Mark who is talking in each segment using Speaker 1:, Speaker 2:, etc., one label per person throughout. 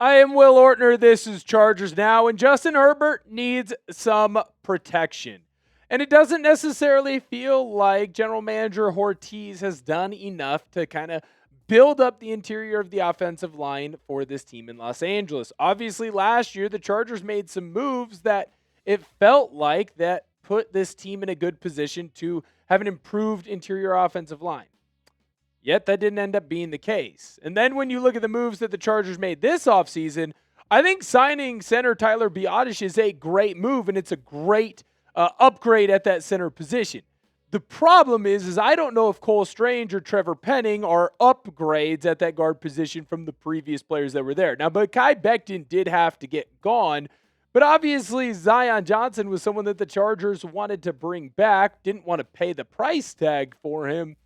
Speaker 1: I am Will Ortner. This is Chargers Now, and Justin Herbert needs some protection. And it doesn't necessarily feel like General Manager Hortiz has done enough to kind of build up the interior of the offensive line for this team in Los Angeles. Obviously, last year, the Chargers made some moves that it felt like that put this team in a good position to have an improved interior offensive line. Yet that didn't end up being the case. And then when you look at the moves that the Chargers made this offseason, I think signing center Tyler Biadasz is a great move, and it's a great upgrade at that center position. The problem is I don't know if Cole Strange or Trevor Penning are upgrades at that guard position from the previous players that were there. Now, Mekhi Becton did have to get gone, but obviously Zion Johnson was someone that the Chargers wanted to bring back, didn't want to pay the price tag for him.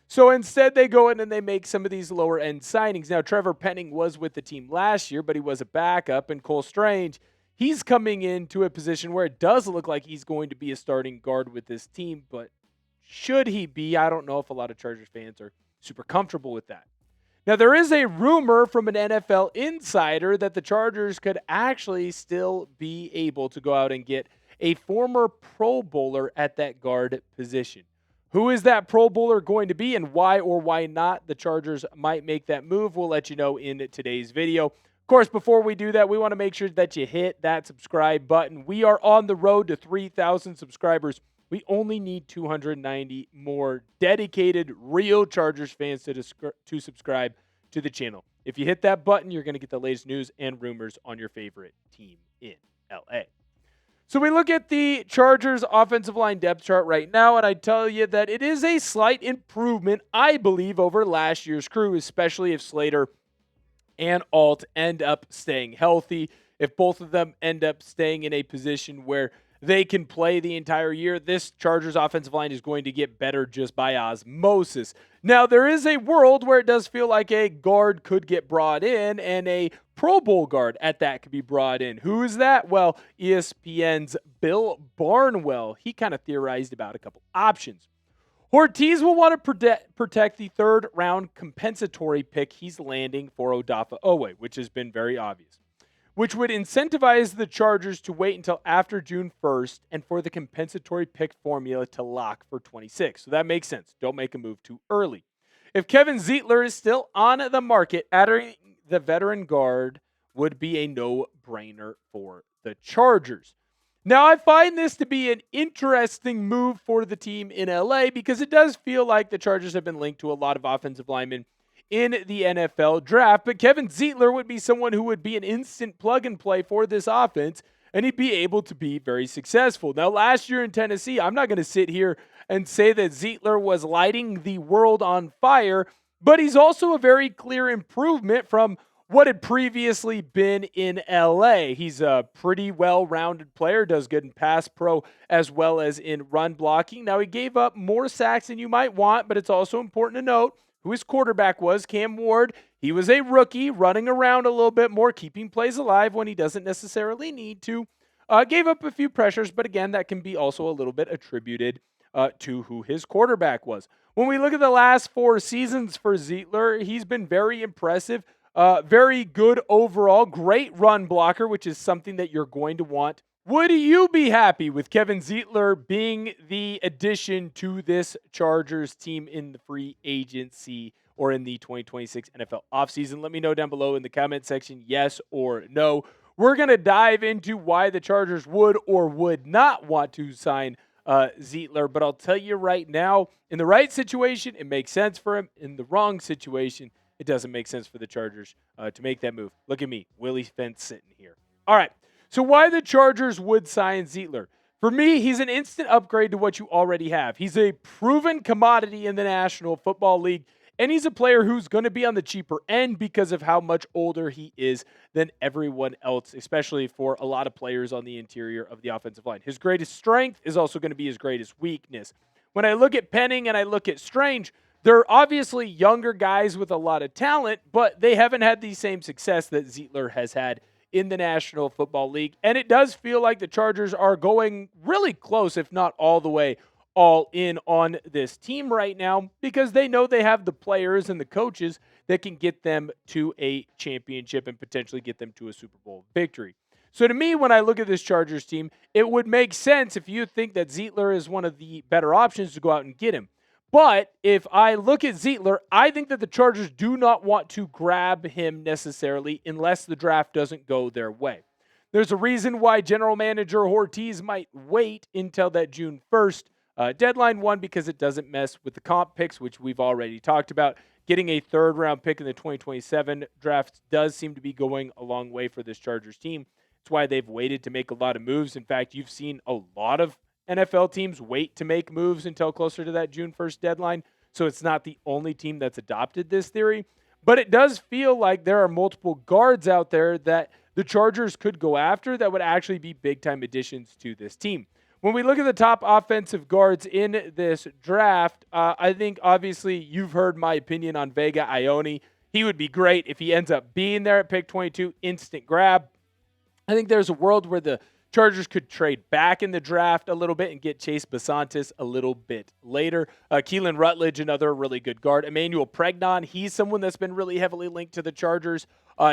Speaker 1: So instead, they go in and they make some of these lower-end signings. Now, Trevor Penning was with the team last year, but he was a backup. And Cole Strange, he's coming into a position where it does look like he's going to be a starting guard with this team. But should he be? I don't know if a lot of Chargers fans are super comfortable with that. Now, there is a rumor from an NFL insider that the Chargers could actually still be able to go out and get a former Pro Bowler at that guard position. Who is that Pro Bowler going to be, and why or why not the Chargers might make that move? We'll let you know in today's video. Of course, before we do that, we want to make sure that you hit that subscribe button. We are on the road to 3,000 subscribers. We only need 290 more dedicated, real Chargers fans to subscribe to the channel. If you hit that button, you're going to get the latest news and rumors on your favorite team in LA. So we look at the Chargers offensive line depth chart right now, and I tell you that it is a slight improvement, I believe, over last year's crew, especially if Slater and Alt end up staying healthy. If both of them end up staying in a position where they can play the entire year, this Chargers offensive line is going to get better just by osmosis. Now, there is a world where it does feel like a guard could get brought in and a Pro Bowl guard at that could be brought in. Who is that? Well, ESPN's Bill Barnwell, he kind of theorized about a couple options. Hortiz will want to protect the third-round compensatory pick he's landing for Odafe Oweh, which has been very obvious, which would incentivize the Chargers to wait until after June 1st and for the compensatory pick formula to lock for 26. So that makes sense. Don't make a move too early. If Kevin Zeitler is still on the market, adding the veteran guard would be a no-brainer for the Chargers. Now, I find this to be an interesting move for the team in LA because it does feel like the Chargers have been linked to a lot of offensive linemen in the NFL draft, but Kevin Zeitler would be someone who would be an instant plug-and-play for this offense, and he'd be able to be very successful. Now, last year in Tennessee, I'm not going to sit here and say that Zeitler was lighting the world on fire, but he's also a very clear improvement from what had previously been in LA. He's a pretty well-rounded player, does good in pass pro as well as in run blocking. Now, he gave up more sacks than you might want, but it's also important to note who his quarterback was, Cam Ward. He was a rookie, running around a little bit more, keeping plays alive when he doesn't necessarily need to. Gave up a few pressures, but again, that can be also a little bit attributed to who his quarterback was. When we look at the last 4 seasons for Zetler, he's been very impressive, very good overall, great run blocker, which is something that you're going to want. Would you be happy with Kevin Zeitler being the addition to this Chargers team in the free agency or in the 2026 NFL offseason? Let me know down below in the comment section, yes or no. We're going to dive into why the Chargers would or would not want to sign Zeitler, but I'll tell you right now, in the right situation, it makes sense for him. In the wrong situation, it doesn't make sense for the Chargers to make that move. Look at me, Willie Fence sitting here. All right. So why the Chargers would sign Zetler? For me, he's an instant upgrade to what you already have. He's a proven commodity in the National Football League, and he's a player who's going to be on the cheaper end because of how much older he is than everyone else, especially for a lot of players on the interior of the offensive line. His greatest strength is also going to be his greatest weakness. When I look at Penning and I look at Strange, they're obviously younger guys with a lot of talent, but they haven't had the same success that Zetler has had in the National Football League. And it does feel like the Chargers are going really close, if not all the way, all in on this team right now because they know they have the players and the coaches that can get them to a championship and potentially get them to a Super Bowl victory. So to me, when I look at this Chargers team, it would make sense if you think that Zetler is one of the better options to go out and get him. But if I look at Zetler, I think that the Chargers do not want to grab him necessarily unless the draft doesn't go their way. There's a reason why General Manager Hortiz might wait until that June 1st deadline. One, because it doesn't mess with the comp picks, which we've already talked about. Getting a third-round pick in the 2027 draft does seem to be going a long way for this Chargers team. It's why they've waited to make a lot of moves. In fact, you've seen a lot of NFL teams wait to make moves until closer to that June 1st deadline. So it's not the only team that's adopted this theory. But it does feel like there are multiple guards out there that the Chargers could go after that would actually be big-time additions to this team. When we look at the top offensive guards in this draft, I think obviously you've heard my opinion on Vega Ioane. He would be great if he ends up being there at pick 22, instant grab. I think there's a world where the Chargers could trade back in the draft a little bit and get Chase Bisontis a little bit later. Keylan Rutledge, another really good guard. Emmanuel Pregnon, he's someone that's been really heavily linked to the Chargers.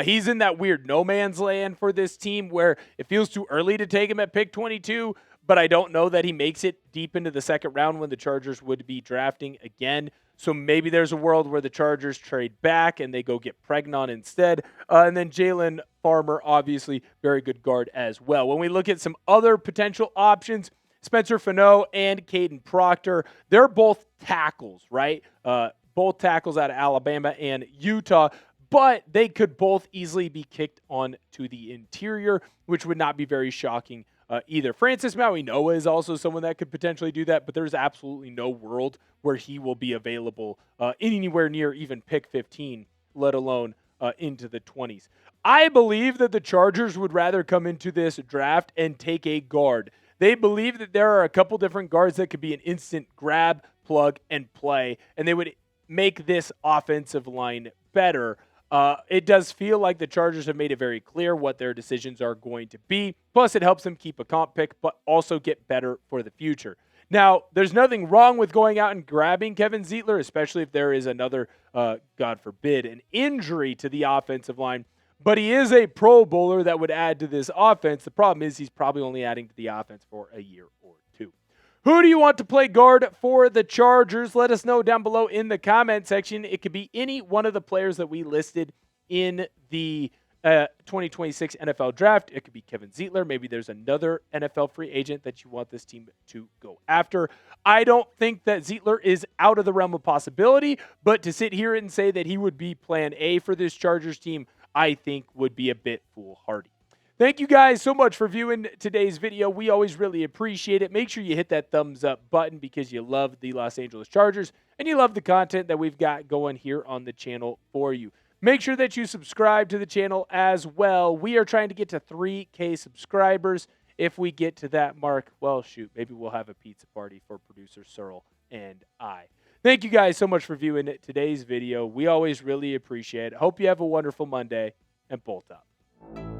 Speaker 1: He's in that weird no man's land for this team where it feels too early to take him at pick 22, but I don't know that he makes it deep into the second round when the Chargers would be drafting again. So maybe there's a world where the Chargers trade back and they go get Pregnon instead. And then Jalen Farmer, obviously, very good guard as well. When we look at some other potential options, Spencer Fano and Caden Proctor, they're both tackles, right? Both tackles out of Alabama and Utah, but they could both easily be kicked on to the interior, which would not be very shocking either. Francis Maui-Noah is also someone that could potentially do that, but there's absolutely no world where he will be available anywhere near even pick 15, let alone into the 20s. I believe that the Chargers would rather come into this draft and take a guard. They believe that there are a couple different guards that could be an instant grab, plug, and play, and they would make this offensive line better. It does feel like the Chargers have made it very clear what their decisions are going to be. Plus, it helps them keep a comp pick, but also get better for the future. Now, there's nothing wrong with going out and grabbing Kevin Zeitler, especially if there is another, God forbid, an injury to the offensive line. But he is a Pro Bowler that would add to this offense. The problem is he's probably only adding to the offense for a year or two. Who do you want to play guard for the Chargers? Let us know down below in the comment section. It could be any one of the players that we listed in the 2026 NFL draft. It could be Kevin Zeitler. Maybe there's another NFL free agent that you want this team to go after. I don't think that Zeitler is out of the realm of possibility, but to sit here and say that he would be plan A for this Chargers team, I think would be a bit foolhardy. Thank you guys so much for viewing today's video. We always really appreciate it. Make sure you hit that thumbs up button because you love the Los Angeles Chargers and you love the content that we've got going here on the channel for you. Make sure that you subscribe to the channel as well. We are trying to get to 3K subscribers. If we get to that mark, well, shoot, maybe we'll have a pizza party for producer Searle and I. Thank you guys so much for viewing today's video. We always really appreciate it. Hope you have a wonderful Monday and bolt up.